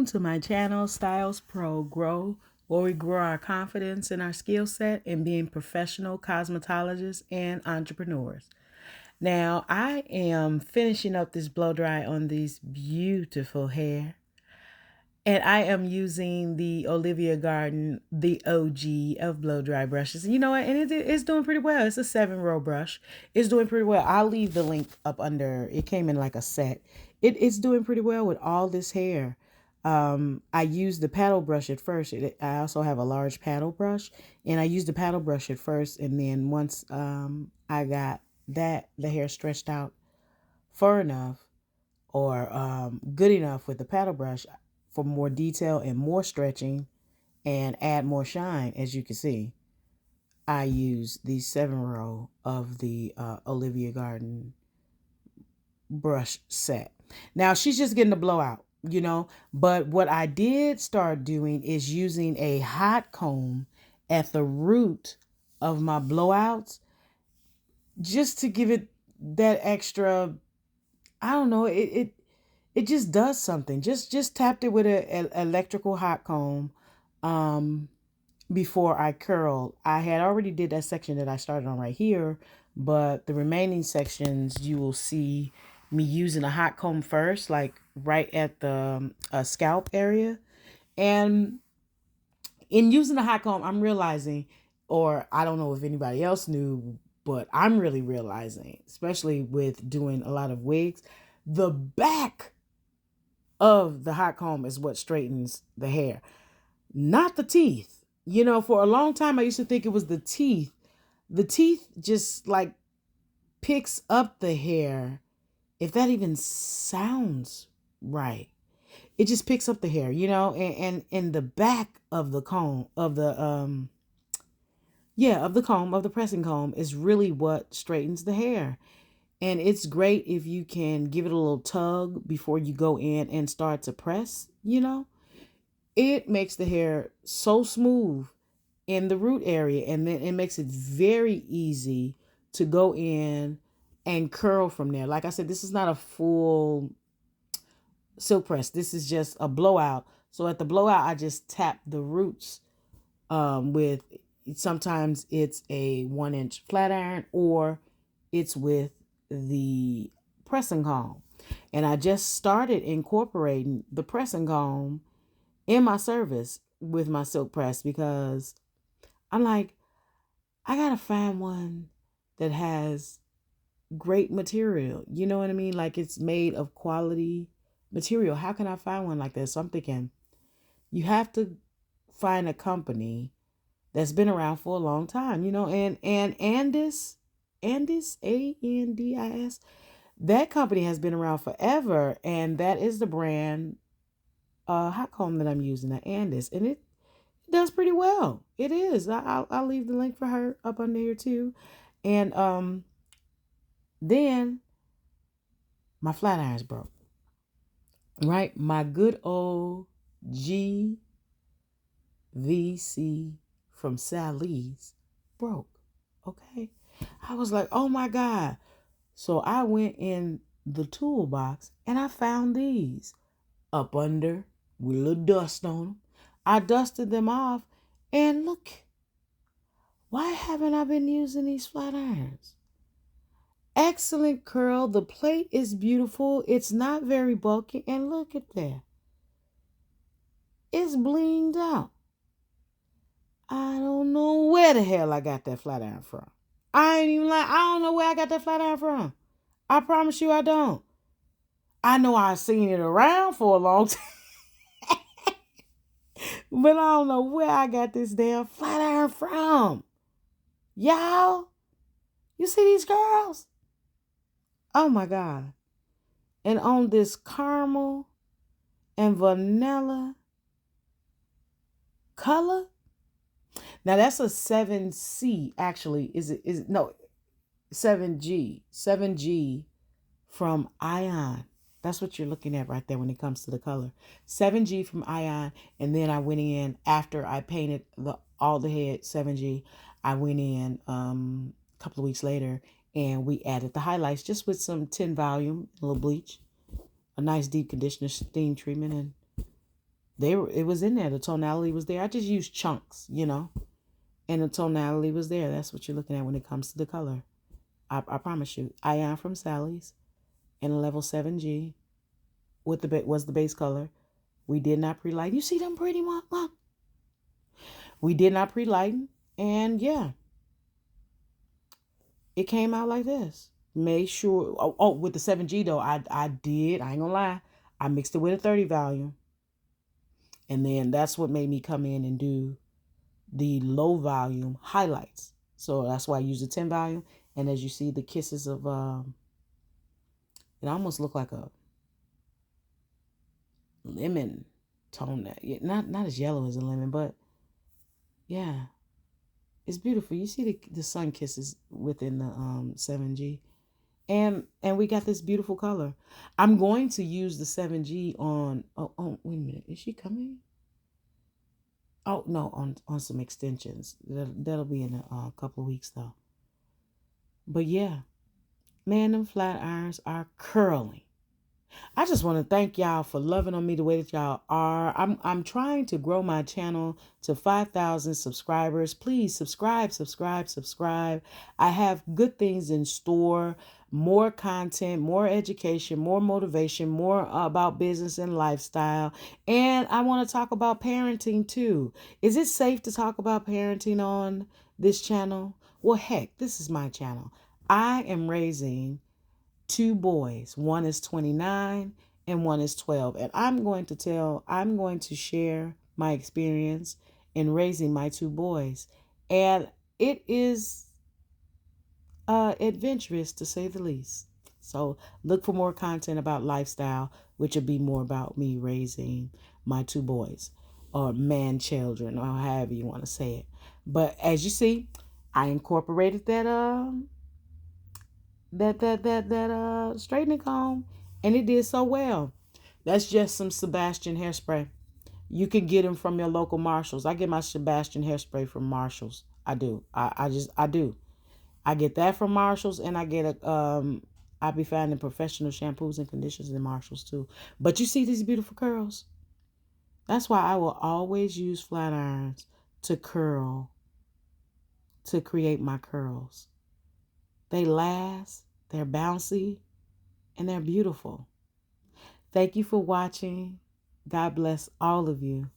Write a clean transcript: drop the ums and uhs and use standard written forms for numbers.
to my channel, Styles Pro Grow, where we grow our confidence and our skill set in being professional cosmetologists and entrepreneurs. Now, I am finishing up this blow dry on these beautiful hair. And I am using the Olivia Garden, the OG of blow dry brushes. You know what? And it's doing pretty well. It's a 7-row brush. It's doing pretty well. I'll leave the link up under. It came in like a set. It's doing pretty well with all this hair. I used the paddle brush at first. I also have a large paddle brush. And I used the paddle brush at first. And then once I got the hair stretched out far enough or good enough with the paddle brush, for more detail and more stretching and add more shine, as you can see, I use the 7-row of the Olivia Garden brush set. Now she's just getting the blowout, but what I did start doing is using a hot comb at the root of my blowouts just to give it that extra, I don't know, it just does something. Just tapped it with an electrical hot comb before I curled. I had already did that section that I started on right here, but the remaining sections you will see me using a hot comb first, like right at the scalp area. And in using the hot comb, I'm realizing, or I don't know if anybody else knew, but I'm really realizing, especially with doing a lot of wigs, the back of the hot comb is what straightens the hair, not the teeth. For a long time, I used to think it was the teeth. The teeth just like picks up the hair, if that even sounds right. It just picks up the hair, and in the back of the comb, of the of the pressing comb is really what straightens the hair. And it's great if you can give it a little tug before you go in and start to press, It makes the hair so smooth in the root area, and then it makes it very easy to go in and curl from there. Like I said, this is not a full silk press. This is just a blowout. So at the blowout, I just tap the roots with, sometimes it's a 1-inch flat iron or it's with the pressing comb. And I just started incorporating the pressing comb in my service with my silk press, because I'm like, I gotta find one that has great material. You know what I mean? Like it's made of quality material. How can I find one like that? So I'm thinking, you have to find a company that's been around for a long time, and Andis, Andis, that company has been around forever, and that is the brand hot comb that I'm using, the Andis, and it does pretty well. It is. I'll leave the link for her up under here too, and then my flat irons broke. Right, my good old GVC from Sally's broke. Okay, I was like, oh my God. So I went in the toolbox and I found these up under with a little dust on them. I dusted them off, and look, why haven't I been using these flat irons? Excellent curl. The plate is beautiful. It's not very bulky, and look at that. It's blinged out. I don't know where the hell I got that flat iron from. I don't know where I got that flat iron from. I promise you I don't. I know I've seen it around for a long time, but I don't know where I got this damn flat iron from. Y'all, you see these girls? Oh my God. And on this caramel and vanilla color. Now that's a 7C actually. Is it no 7G. 7G from Ion. That's what you're looking at right there when it comes to the color. 7G from Ion. And then I went in after I painted all the head 7G. I went in a couple of weeks later and we added the highlights just with some 10 volume, a little bleach, a nice deep conditioner, steam treatment, and It was in there. The tonality was there. I just used chunks, and the tonality was there. That's what you're looking at when it comes to the color. I promise you. I am from Sally's in a level 7G with was the base color. We did not pre-light. You see them pretty, Mom? We did not pre-light. And yeah, it came out like this. Made sure, with the 7G though, I ain't gonna lie, I mixed it with a 30 volume. And then that's what made me come in and do the low volume highlights. So that's why I use the 10 volume. And as you see, the kisses of, it almost looked like a lemon tone. Not as yellow as a lemon, but yeah, it's beautiful. You see the sun kisses within the 7G. And we got this beautiful color. I'm going to use the 7G on, wait a minute. Is she coming? Oh, no, on some extensions. That'll be in a couple of weeks, though. But yeah, man, them flat irons are curling. I just want to thank y'all for loving on me the way that y'all are. I'm trying to grow my channel to 5,000 subscribers. Please subscribe. I have good things in store, more content, more education, more motivation, more about business and lifestyle. And I want to talk about parenting too. Is it safe to talk about parenting on this channel? Well, heck, this is my channel. I am raising two boys. One is 29 and one is 12. And I'm going to share my experience in raising my two boys. And it is adventurous to say the least. So look for more content about lifestyle, which will be more about me raising my two boys or man children or however you want to say it. But as you see, I incorporated that straightening comb, and it did so well. That's just some Sebastian hairspray. You can get them from your local Marshalls. I get my Sebastian hairspray from Marshalls. I do. I do. I get that from Marshalls, and I get I be finding professional shampoos and conditioners in Marshalls too. But you see these beautiful curls? That's why I will always use flat irons to curl, to create my curls. They last, they're bouncy, and they're beautiful. Thank you for watching. God bless all of you.